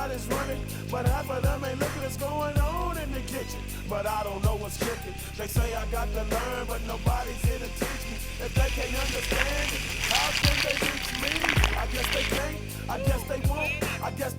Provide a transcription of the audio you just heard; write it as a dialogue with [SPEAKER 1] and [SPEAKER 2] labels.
[SPEAKER 1] everybody's running, but half of them ain't looking what's going on in the kitchen. But I don't know what's cooking. They say I got to learn, but nobody's here to teach me. If they can't understand it, how can they teach me? I guess they can't, I guess they won't, I guess they